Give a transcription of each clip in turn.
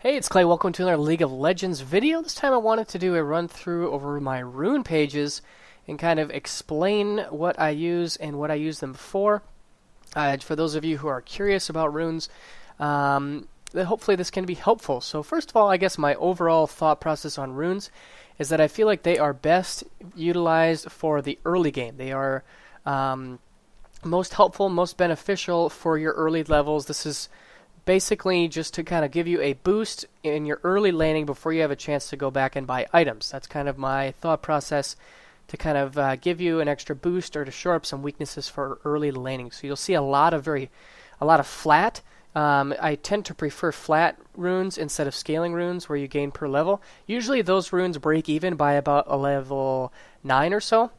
Hey, it's Clay. Welcome to another League of Legends video. This time I wanted to do a run through over my rune pages and kind of explain what I use and what I use them for. For those of you who are curious about runes, hopefully this can be helpful. So first of all, I guess my overall thought process on runes is that I feel like they are best utilized for the early game. They are most helpful, most beneficial for your early levels. This is basically just to kind of give you a boost in your early laning before you have a chance to go back and buy items. That's kind of my thought process, to kind of give you an extra boost or to shore up some weaknesses for early laning. So you'll see a lot of flat. I tend to prefer flat runes instead of scaling runes where you gain per level. Usually those runes break even by about a level 9 or so.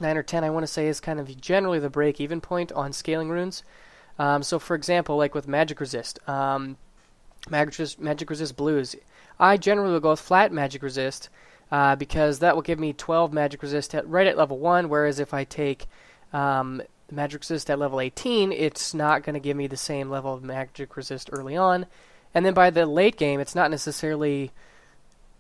9 or 10 I want to say is kind of generally the break even point on scaling runes. So for example, like with Magic Resist, Magic Resist Blues, I generally will go with flat Magic Resist because that will give me 12 Magic Resist right at level 1, whereas if I take Magic Resist at level 18, it's not going to give me the same level of Magic Resist early on. And then by the late game, it's not necessarily,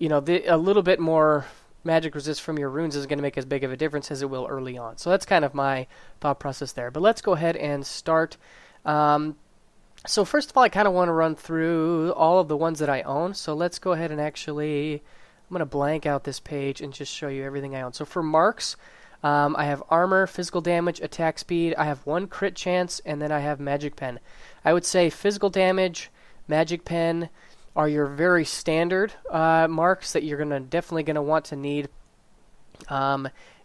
a little bit more Magic Resist from your runes isn't going to make as big of a difference as it will early on. So that's kind of my thought process there. But let's go ahead and start. So first of all, I kind of want to run through all of the ones that I own. So let's go ahead and I'm going to blank out this page and just show you everything I own. So for marks, I have armor, physical damage, attack speed. I have 1 crit chance, and then I have magic pen. I would say physical damage, magic pen are your very standard marks that you're definitely going to want to need.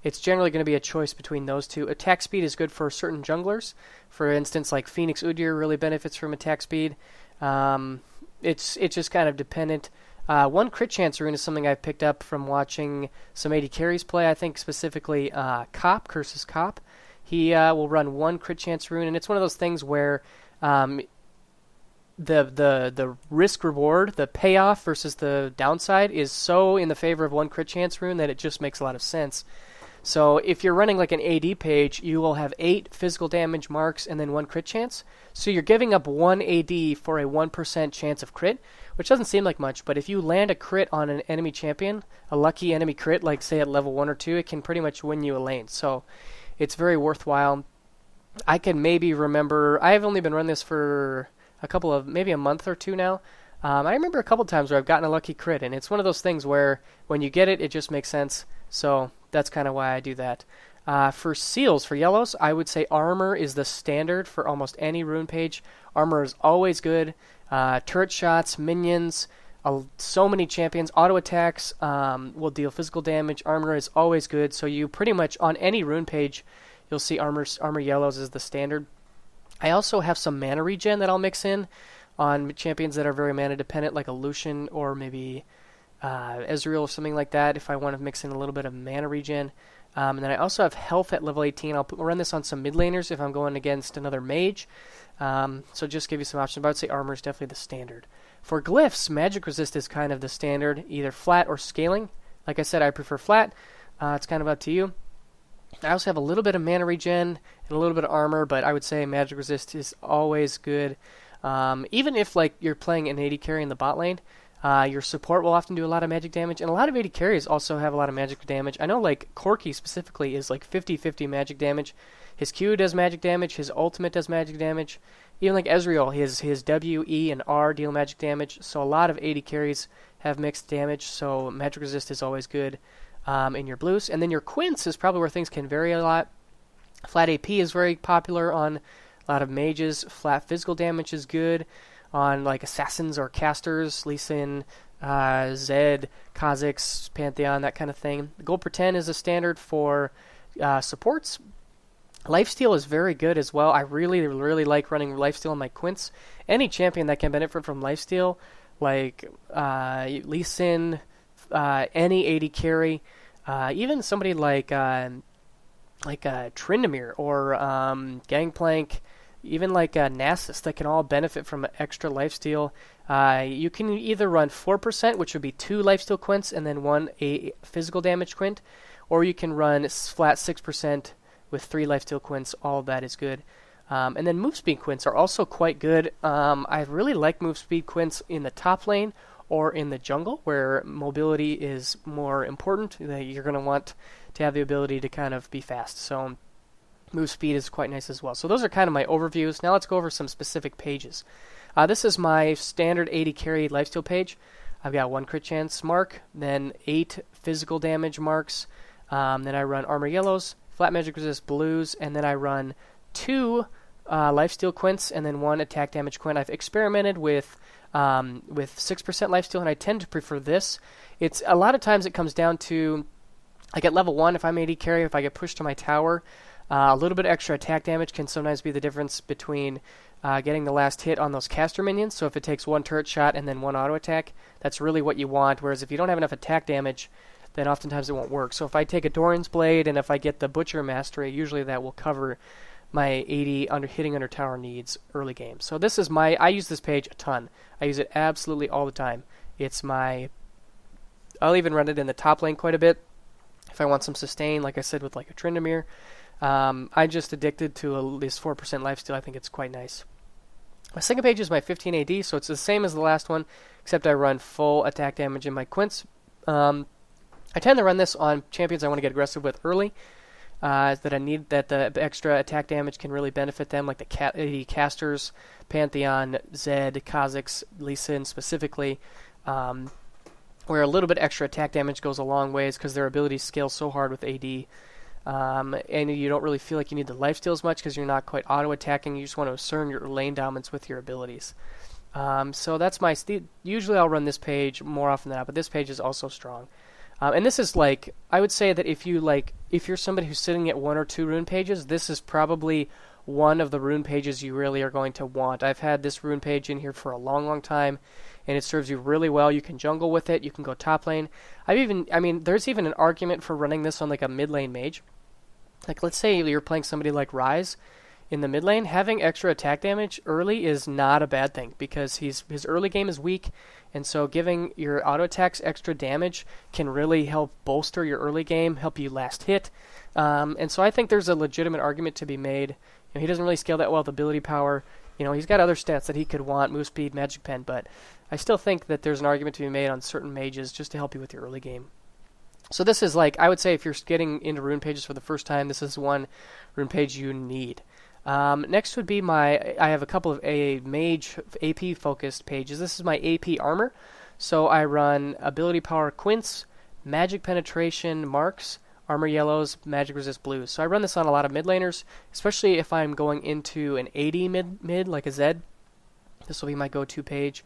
It's generally going to be a choice between those two. Attack speed is good for certain junglers. For instance, like Phoenix Udyr really benefits from attack speed. It's just kind of dependent. 1 crit chance rune is something I've picked up from watching some AD carries play. I think specifically Cop, Curse's Cop. He will run 1 crit chance rune, and it's one of those things where the risk reward, the payoff versus the downside is so in the favor of 1 crit chance rune that it just makes a lot of sense. So if you're running like an AD page, you will have 8 physical damage marks and then 1 crit chance. So you're giving up 1 AD for a 1% chance of crit, which doesn't seem like much, but if you land a crit on an enemy champion, a lucky enemy crit, like say at level 1 or 2, it can pretty much win you a lane. So it's very worthwhile. I can maybe remember, I have only been running this for maybe a month or 2 now. I remember a couple times where I've gotten a lucky crit, and it's one of those things where when you get it, it just makes sense. So that's kind of why I do that. For seals, for yellows, I would say armor is the standard for almost any rune page. Armor is always good. Turret shots, minions, so many champions, auto attacks will deal physical damage. Armor is always good. So you pretty much on any rune page, you'll see armor yellows is the standard. I also have some mana regen that I'll mix in on champions that are very mana dependent, like a Lucian or maybe Ezreal or something like that, if I want to mix in a little bit of mana regen. And then I also have health at level 18. I'll run this on some mid laners if I'm going against another mage. So just give you some options, but I would say armor is definitely the standard. For glyphs, magic resist is kind of the standard, either flat or scaling. Like I said, I prefer flat. It's kind of up to you. I also have a little bit of mana regen and a little bit of armor, but I would say magic resist is always good. Even if like you're playing an AD carry in the bot lane, your support will often do a lot of magic damage, and a lot of AD carries also have a lot of magic damage. I know like Corki specifically is like 50-50 magic damage. His Q does magic damage, his ultimate does magic damage. Even like Ezreal, his W, E, and R deal magic damage. So a lot of AD carries have mixed damage, so magic resist is always good in your blues. And then your quints is probably where things can vary a lot. Flat AP is very popular on a lot of mages. Flat physical damage is good on like assassins or casters, Lee Sin, Zed, Kha'Zix, Pantheon, that kind of thing. Gold per 10 is a standard for supports. Lifesteal is very good as well. I really, really like running lifesteal on my quints. Any champion that can benefit from lifesteal, like Lee Sin, any AD carry, even somebody like Tryndamere or Gangplank, even like Nasus, that can all benefit from extra lifesteal. You can either run 4%, which would be 2 lifesteal quints, and then 1 a physical damage quint, or you can run flat 6% with 3 lifesteal quints. All of that is good. And then move speed quints are also quite good. I really like move speed quints in the top lane or in the jungle, where mobility is more important. You're going to want to have the ability to kind of be fast. So move speed is quite nice as well. So those are kind of my overviews. Now let's go over some specific pages. This is my standard 80 carry lifesteal page. I've got 1 crit chance mark, then 8 physical damage marks, then I run armor yellows, flat magic resist blues, and then I run 2 lifesteal quints and then 1 attack damage quint. I've experimented with 6% lifesteal, and I tend to prefer this. It's a lot of times it comes down to, like at level 1, if I'm 80 carry, if I get pushed to my tower, a little bit extra attack damage can sometimes be the difference between getting the last hit on those caster minions. So if it takes 1 turret shot and then 1 auto attack, that's really what you want. Whereas if you don't have enough attack damage, then oftentimes it won't work. So if I take a Doran's Blade and if I get the Butcher Mastery, usually that will cover my 80 hitting under tower needs early game. So this is I use this page a ton. I use it absolutely all the time. I'll even run it in the top lane quite a bit if I want some sustain, like I said with like a Tryndamere. I'm just addicted to this 4% lifesteal. I think it's quite nice. My second page is my 15 AD, so it's the same as the last one, except I run full attack damage in my quints. I tend to run this on champions I want to get aggressive with early, that I need that the extra attack damage can really benefit them, like the AD casters, Pantheon, Zed, Kha'Zix, Lee Sin specifically, where a little bit extra attack damage goes a long ways because their abilities scale so hard with AD. And you don't really feel like you need the lifesteal as much because you're not quite auto-attacking. You just want to assert your lane dominance with your abilities. So that's usually I'll run this page more often than not, but this page is also strong. And this is like, I would say that if you're somebody who's sitting at 1 or 2 rune pages, this is probably one of the rune pages you really are going to want. I've had this rune page in here for a long, long time, and it serves you really well. You can jungle with it. You can go top lane. There's even an argument for running this on like a mid lane mage. Like, let's say you're playing somebody like Ryze in the mid lane. Having extra attack damage early is not a bad thing because his early game is weak, and so giving your auto attacks extra damage can really help bolster your early game, help you last hit. And so I think there's a legitimate argument to be made. He doesn't really scale that well with ability power. He's got other stats that he could want, move speed, magic pen, but I still think that there's an argument to be made on certain mages just to help you with your early game. So this is like, I would say if you're getting into rune pages for the first time, this is one rune page you need. Next would be I have a couple of mage AP focused pages. This is my AP armor. So I run ability power quints, magic penetration marks, armor yellows, magic resist blues. So I run this on a lot of mid laners, especially if I'm going into an AD mid like a Zed. This will be my go-to page.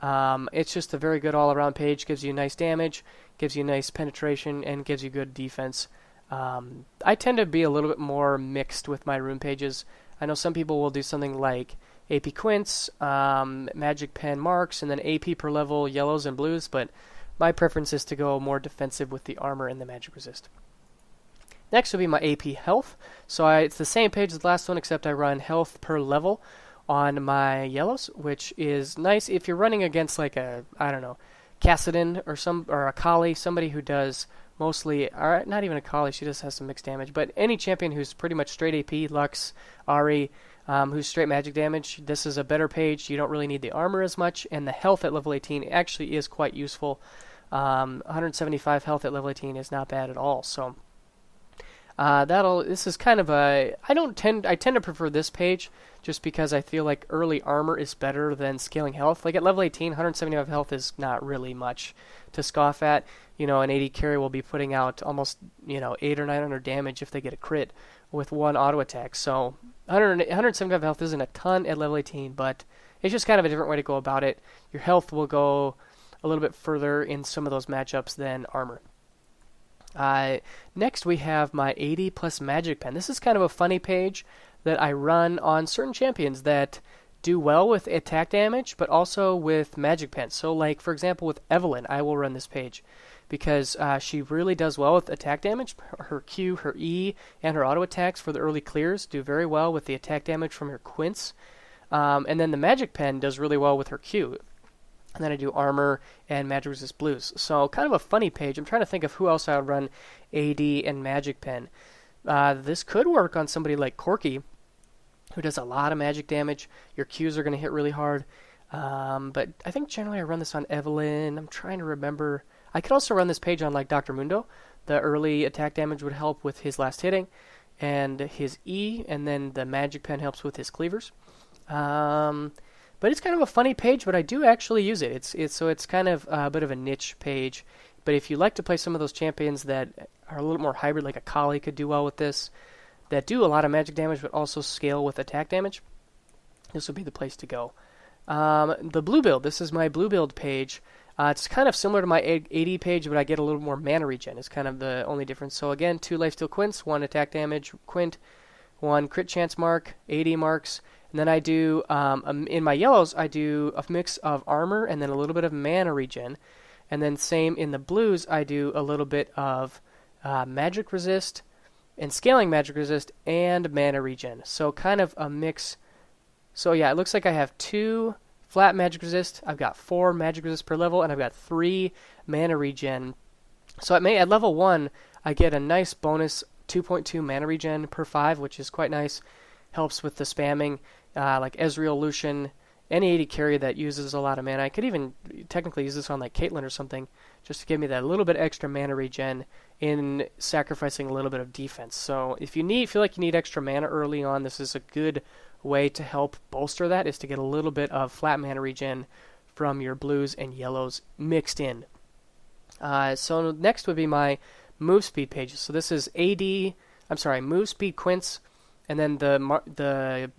It's just a very good all-around page. Gives you nice damage, gives you nice penetration, and gives you good defense. I tend to be a little bit more mixed with my rune pages. I know some people will do something like AP quints, magic pen marks, and then AP per level yellows and blues, but my preference is to go more defensive with the armor and the magic resist. Next will be my AP health. So it's the same page as the last one, except I run health per level on my yellows, which is nice if you're running against like Kassadin or a Kali, somebody who does mostly, or not even a Kali, she just has some mixed damage, but any champion who's pretty much straight AP, Lux, Ahri, who's straight magic damage, this is a better page. You don't really need the armor as much, and the health at level 18 actually is quite useful. 175 health at level 18 is not bad at all, so this is kind of I tend to prefer this page just because I feel like early armor is better than scaling health. Like at level 18, 175 health is not really much to scoff at. An 80 carry will be putting out almost 800 or 900 damage if they get a crit with one auto attack. So 175 health isn't a ton at level 18, but it's just kind of a different way to go about it. Your health will go a little bit further in some of those matchups than armor. Next we have my 80 plus magic pen. This is kind of a funny page that I run on certain champions that do well with attack damage, but also with magic pen. So like, for example, with Evelynn, I will run this page because she really does well with attack damage. Her Q, her E, and her auto attacks for the early clears do very well with the attack damage from her quints. And then the magic pen does really well with her Q. And then I do armor and magic resist blues. So kind of a funny page. I'm trying to think of who else I would run AD and magic pen. This could work on somebody like Corki, who does a lot of magic damage. Your Qs are going to hit really hard. But I think generally I run this on Evelyn. I'm trying to remember. I could also run this page on like Dr. Mundo. The early attack damage would help with his last hitting and his E, and then the magic pen helps with his cleavers. But it's kind of a funny page, but I do actually use it. It's kind of a bit of a niche page. But if you like to play some of those champions that are a little more hybrid, like a Kali could do well with this, that do a lot of magic damage but also scale with attack damage, this would be the place to go. The blue build, this is my blue build page. It's kind of similar to my AD page, but I get a little more mana regen. It's kind of the only difference. So again, 2 lifesteal quints, 1 attack damage quint, 1 crit chance mark, 80 marks. And then I do, in my yellows, I do a mix of armor and then a little bit of mana regen. And then same in the blues, I do a little bit of magic resist and scaling magic resist and mana regen. So kind of a mix. So yeah, it looks like I have 2 flat magic resist, I've got 4 magic resist per level, and I've got 3 mana regen. So at level 1, I get a nice bonus 2.2 mana regen per 5, which is quite nice. Helps with the spamming, like Ezreal, Lucian, any AD carry that uses a lot of mana. I could even technically use this on like Caitlyn or something, just to give me that little bit extra mana regen in sacrificing a little bit of defense. So if you feel like you need extra mana early on, this is a good way to help bolster that, is to get a little bit of flat mana regen from your blues and yellows mixed in. So next would be my move speed pages. So this is move speed quints, and then the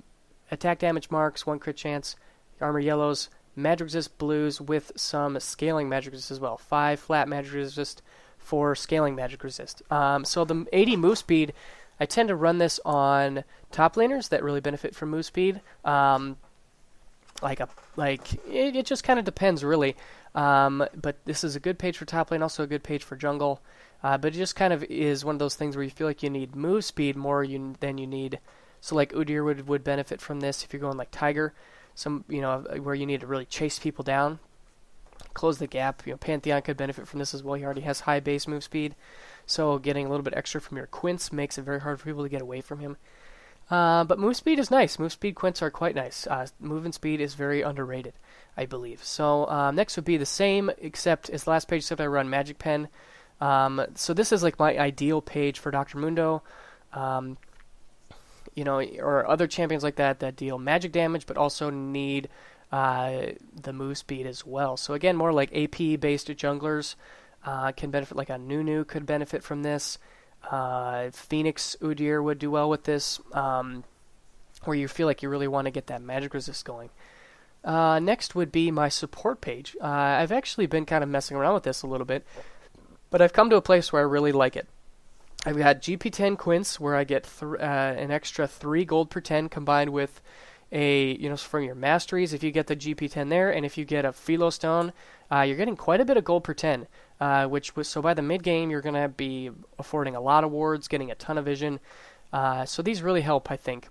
attack damage marks, 1 crit chance, armor yellows, magic resist blues with some scaling magic resist as well. 5 flat magic resist, 4 scaling magic resist. So the 80 move speed, I tend to run this on top laners that really benefit from move speed. It just kind of depends really. But this is a good page for top lane, also a good page for jungle. But it just kind of is one of those things where you feel like you need move speed more than you need. So like Udyr would benefit from this if you're going like Tiger, where you need to really chase people down, close the gap. Pantheon could benefit from this as well. He already has high base move speed, so getting a little bit extra from your quints makes it very hard for people to get away from him. But move speed is nice. Move speed quints are quite nice. Movement speed is very underrated, I believe. So next would be the same, except as the last page, except I run Magic Pen. So this is like my ideal page for Dr. Mundo. Or other champions like that deal magic damage, but also need the move speed as well. So again, more like AP-based junglers can benefit, like a Nunu could benefit from this. Phoenix Udyr would do well with this, where you feel like you really want to get that magic resist going. Next would be my support page. I've actually been kind of messing around with this a little bit, but I've come to a place where I really like it. I've got GP10 quints, where I get an extra 3 gold per 10 combined with from your masteries, if you get the GP10 there, and if you get a Philo Stone, you're getting quite a bit of gold per 10, so by the mid game, you're going to be affording a lot of wards, getting a ton of vision. So these really help, I think.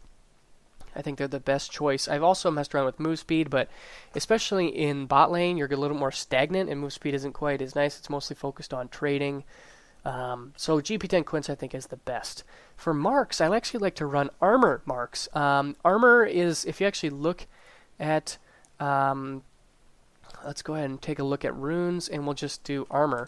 I think they're the best choice. I've also messed around with move speed, but especially in bot lane, you're a little more stagnant, and move speed isn't quite as nice. It's mostly focused on trading. So GP10 quints I think is the best. For marks, I actually like to run armor marks. Armor is, if you actually look at, let's go ahead and take a look at runes, and we'll just do armor.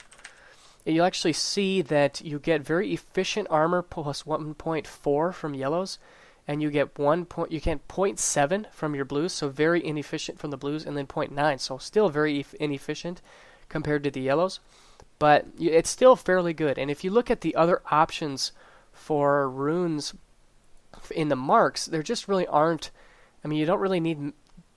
You'll actually see that you get very efficient armor plus 1.4 from yellows, and you get 0.7 from your blues, so very inefficient from the blues, and then 0.9, so still very inefficient compared to the yellows. But it's still fairly good. And if you look at the other options for runes in the marks, there just really aren't. I mean, you don't really need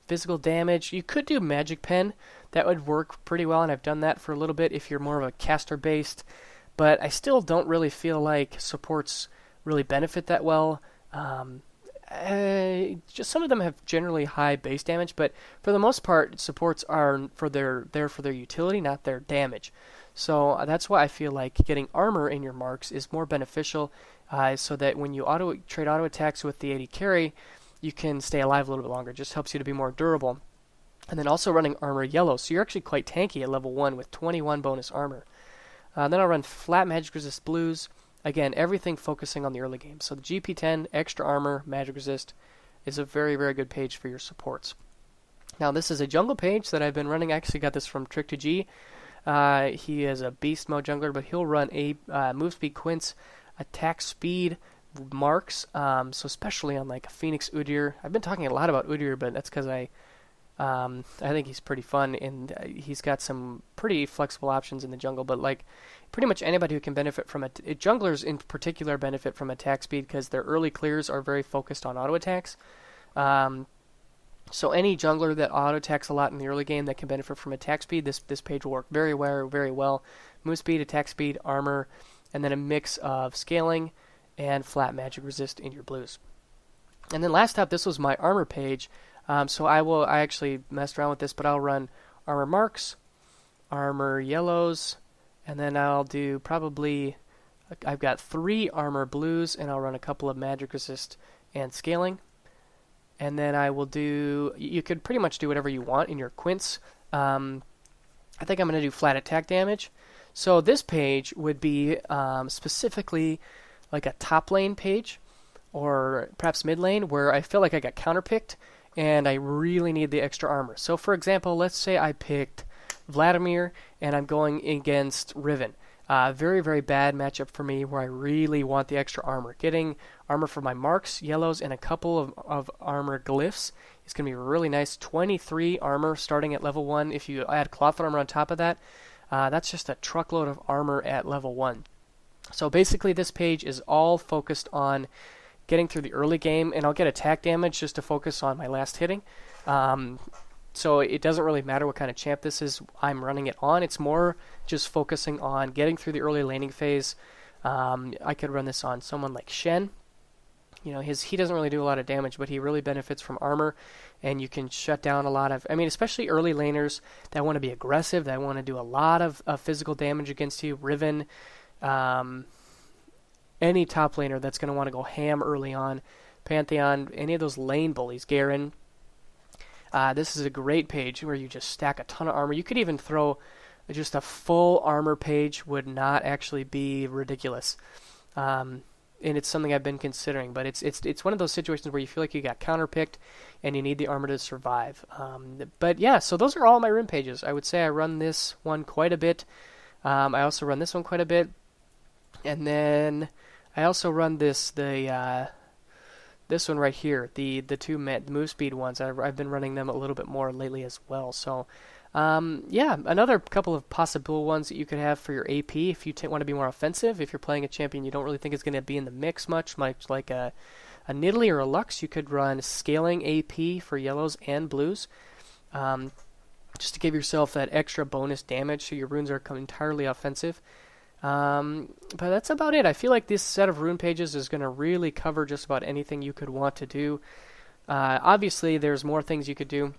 physical damage. You could do Magic Pen. That would work pretty well, and I've done that for a little bit if you're more of a caster-based. But I still don't really feel like supports really benefit that well. Just some of them have generally high base damage, but for the most part, supports are there for their utility, not their damage. So that's why I feel like getting armor in your marks is more beneficial, so that when you trade auto attacks with the AD carry, you can stay alive a little bit longer. It just helps you to be more durable. And then also running armor yellow, so you're actually quite tanky at level 1 with 21 bonus armor. Then I'll run flat magic resist blues. Again, everything focusing on the early game. So the GP10, extra armor, magic resist, is a very, very good page for your supports. Now, this is a jungle page that I've been running. I actually got this from Trick2G. He is a beast mode jungler, but he'll run a move speed quints, attack speed marks. So especially on like a Phoenix Udyr. I've been talking a lot about Udyr, but that's because I think he's pretty fun, and he's got some pretty flexible options in the jungle. But like pretty much anybody who can benefit from it, junglers in particular benefit from attack speed because their early clears are very focused on auto attacks. So any jungler that auto attacks a lot in the early game that can benefit from attack speed, this page will work very well. Move speed, attack speed, armor, and then a mix of scaling and flat magic resist in your blues. And then last up, this was my armor page. So I actually messed around with this, but I'll run armor marks, armor yellows, and then I'll do probably, I've got 3 armor blues, and I'll run a couple of magic resist and scaling. And then I will do, you could pretty much do whatever you want in your quints. I think I'm going to do flat attack damage. So this page would be specifically like a top lane page, or perhaps mid lane, where I feel like I got counterpicked, and I really need the extra armor. So for example, let's say I picked Vladimir, and I'm going against Riven. Very, very bad matchup for me where I really want the extra armor. Getting armor for my marks, yellows, and a couple of armor glyphs is going to be really nice. 23 armor starting at level 1. If you add cloth armor on top of that, that's just a truckload of armor at level 1. So basically this page is all focused on getting through the early game, and I'll get attack damage just to focus on my last hitting. So it doesn't really matter what kind of champ this is I'm running it on. It's more just focusing on getting through the early laning phase. I could run this on someone like Shen. You know, he doesn't really do a lot of damage, but he really benefits from armor, and you can shut down a lot of, especially early laners that want to be aggressive, that want to do a lot of physical damage against you. Riven, any top laner that's going to want to go ham early on. Pantheon, any of those lane bullies, Garen. This is a great page where you just stack a ton of armor. You could even throw just a full armor page, would not actually be ridiculous. And it's something I've been considering, but it's one of those situations where you feel like you got counterpicked and you need the armor to survive. But yeah, so those are all my rune pages. I would say I run this one quite a bit. I also run this one quite a bit. And then I also run this one right here, the two move speed ones. I've been running them a little bit more lately as well. So, yeah, another couple of possible ones that you could have for your AP if you want to be more offensive. If you're playing a champion you don't really think is going to be in the mix much like a Nidalee or a Lux, you could run scaling AP for yellows and blues, just to give yourself that extra bonus damage so your runes are entirely offensive. But that's about it. I feel like this set of rune pages is going to really cover just about anything you could want to do. Obviously, there's more things you could do,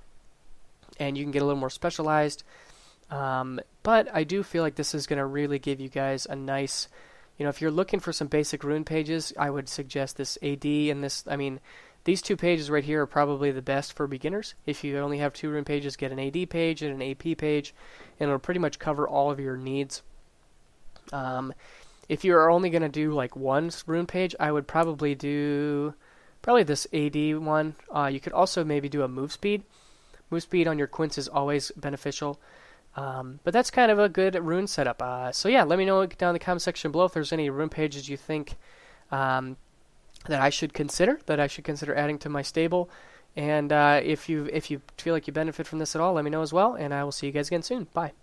and you can get a little more specialized. But I do feel like this is going to really give you guys a nice, if you're looking for some basic rune pages, I would suggest this AD and this. These two pages right here are probably the best for beginners. If you only have 2 rune pages, get an AD page and an AP page, and it'll pretty much cover all of your needs. If you are only going to do like one rune page, I would probably do this AD one. You could also maybe do a move speed. Move speed on your quints is always beneficial. But that's kind of a good rune setup. So yeah, let me know down in the comment section below if there's any rune pages you think that I should consider adding to my stable. And if you feel like you benefit from this at all, let me know as well. And I will see you guys again soon. Bye.